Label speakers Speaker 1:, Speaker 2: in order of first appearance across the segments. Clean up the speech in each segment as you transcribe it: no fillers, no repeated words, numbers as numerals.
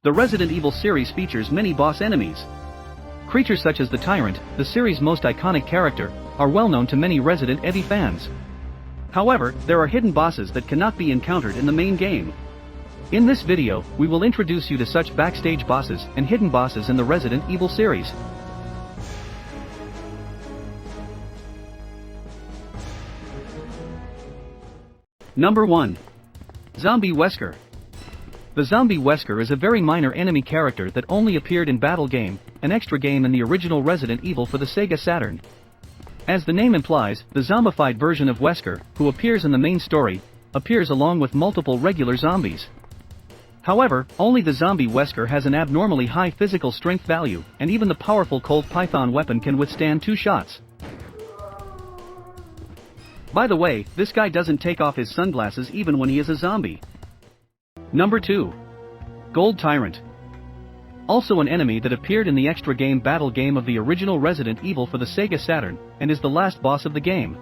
Speaker 1: The Resident Evil series features many boss enemies. Creatures such as the Tyrant, the series' most iconic character, are well known to many Resident Evil fans. However, there are hidden bosses that cannot be encountered in the main game. In this video, we will introduce you to such backstage bosses and hidden bosses in the Resident Evil series. Number 1. Zombie Wesker. The zombie Wesker is a very minor enemy character that only appeared in Battle Game, an extra game in the original Resident Evil for the Sega Saturn. As the name implies, the zombified version of Wesker, who appears in the main story, appears along with multiple regular zombies. However, only the zombie Wesker has an abnormally high physical strength value, and even the powerful Colt Python weapon can withstand 2 shots. By the way, this guy doesn't take off his sunglasses even when he is a zombie. Number 2. Gold Tyrant. Also an enemy that appeared in the extra game Battle Game of the original Resident Evil for the Sega Saturn, and is the last boss of the game.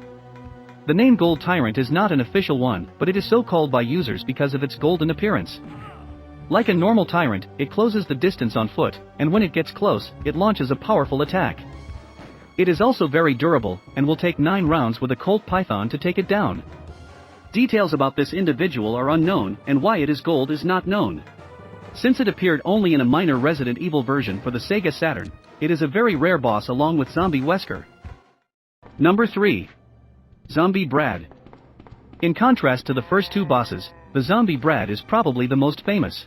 Speaker 1: The name Gold Tyrant is not an official one, but it is so called by users because of its golden appearance. Like a normal Tyrant, it closes the distance on foot, and when it gets close, it launches a powerful attack. It is also very durable, and will take 9 rounds with a Colt Python to take it down. Details about this individual are unknown, and why it is gold is not known. Since it appeared only in a minor Resident Evil version for the Sega Saturn, it is a very rare boss along with Zombie Wesker. Number 3. Zombie Brad. In contrast to the first 2 bosses, the Zombie Brad is probably the most famous.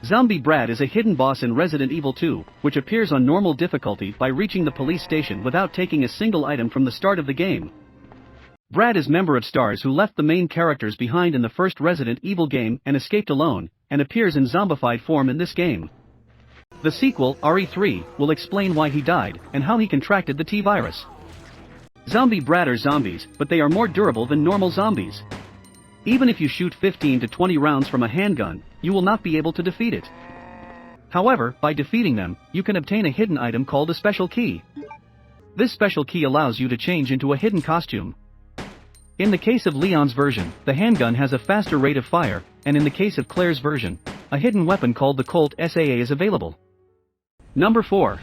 Speaker 1: Zombie Brad is a hidden boss in Resident Evil 2, which appears on normal difficulty by reaching the police station without taking a single item from the start of the game. Brad is member of Stars who left the main characters behind in the first Resident Evil game and escaped alone, and appears in zombified form in this game. The sequel, RE3, will explain why he died, and how he contracted the T-virus. Zombie Brad are zombies, but they are more durable than normal zombies. Even if you shoot 15 to 20 rounds from a handgun, you will not be able to defeat it. However, by defeating them, you can obtain a hidden item called a special key. This special key allows you to change into a hidden costume. In the case of Leon's version, the handgun has a faster rate of fire, and in the case of Claire's version, a hidden weapon called the Colt SAA is available. Number 4.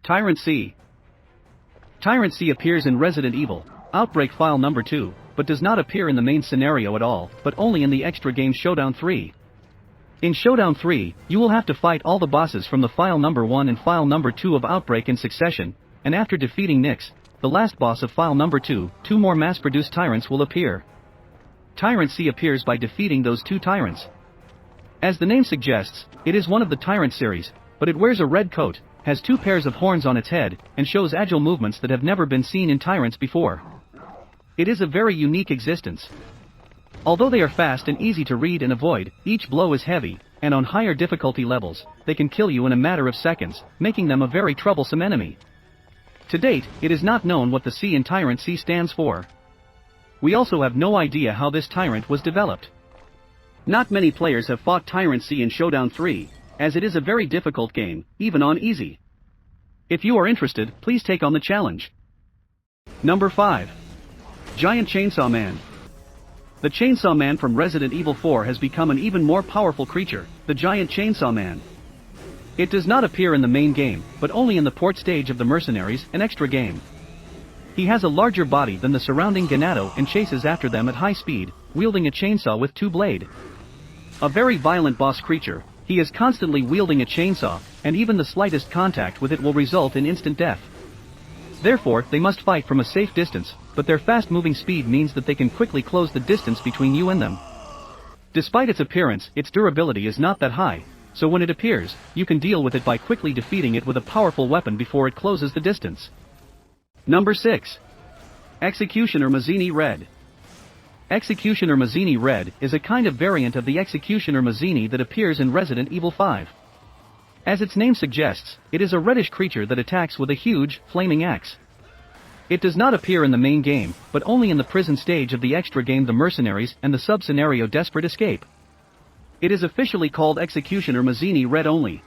Speaker 1: Tyrant C. Tyrant C appears in Resident Evil Outbreak File Number 2, but does not appear in the main scenario at all, but only in the extra game Showdown 3. In Showdown 3, you will have to fight all the bosses from the File Number 1 and File Number 2 of Outbreak in succession, and after defeating Nyx, the last boss of File Number 2, 2 more mass-produced Tyrants will appear. Tyrant C appears by defeating those 2 Tyrants. As the name suggests, it is one of the Tyrant series, but it wears a red coat, has 2 pairs of horns on its head, and shows agile movements that have never been seen in Tyrants before. It is a very unique existence. Although they are fast and easy to read and avoid, each blow is heavy, and on higher difficulty levels, they can kill you in a matter of seconds, making them a very troublesome enemy. To date, it is not known what the C in Tyrant C stands for. We also have no idea how this Tyrant was developed. Not many players have fought Tyrant C in Showdown 3, as it is a very difficult game, even on easy. If you are interested, please take on the challenge. Number 5. Giant Chainsaw Man. The Chainsaw Man from Resident Evil 4 has become an even more powerful creature, the Giant Chainsaw Man. It does not appear in the main game, but only in the port stage of the Mercenaries, an extra game. He has a larger body than the surrounding Ganado and chases after them at high speed, wielding a chainsaw with 2 blades. A very violent boss creature, he is constantly wielding a chainsaw, and even the slightest contact with it will result in instant death. Therefore, they must fight from a safe distance, but their fast-moving speed means that they can quickly close the distance between you and them. Despite its appearance, its durability is not that high, so when it appears, you can deal with it by quickly defeating it with a powerful weapon before it closes the distance. Number 6. Executioner Mazzini Red. Executioner Mazzini Red is a kind of variant of the Executioner Mazzini that appears in Resident Evil 5. As its name suggests, it is a reddish creature that attacks with a huge, flaming axe. It does not appear in the main game, but only in the prison stage of the extra game The Mercenaries and the sub-scenario Desperate Escape. It is officially called Executioner Mazzini Red only.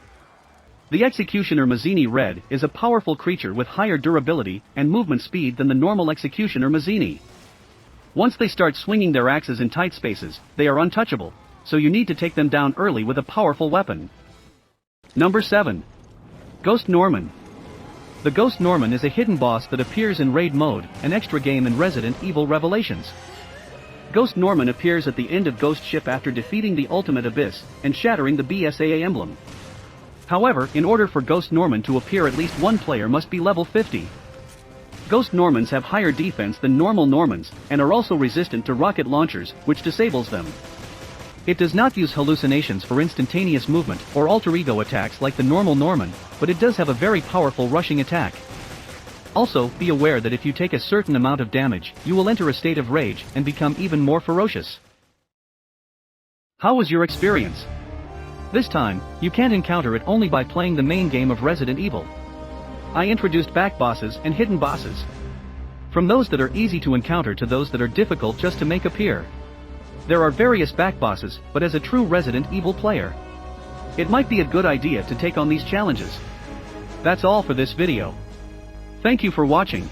Speaker 1: The Executioner Mazzini Red is a powerful creature with higher durability and movement speed than the normal Executioner Mazzini. Once they start swinging their axes in tight spaces, they are untouchable, so you need to take them down early with a powerful weapon. Number 7. Ghost Norman. The Ghost Norman is a hidden boss that appears in Raid mode, an extra game in Resident Evil Revelations. Ghost Norman appears at the end of Ghost Ship after defeating the Ultimate Abyss, and shattering the BSAA emblem. However, in order for Ghost Norman to appear, at least one player must be level 50. Ghost Normans have higher defense than normal Normans, and are also resistant to rocket launchers, which disables them. It does not use hallucinations for instantaneous movement, or alter ego attacks like the normal Norman, but it does have a very powerful rushing attack. Also, be aware that if you take a certain amount of damage, you will enter a state of rage, and become even more ferocious. How was your experience? This time, you can't encounter it only by playing the main game of Resident Evil. I introduced back bosses and hidden bosses. From those that are easy to encounter to those that are difficult just to make appear. There are various back bosses, but as a true Resident Evil player, it might be a good idea to take on these challenges. That's all for this video. Thank you for watching.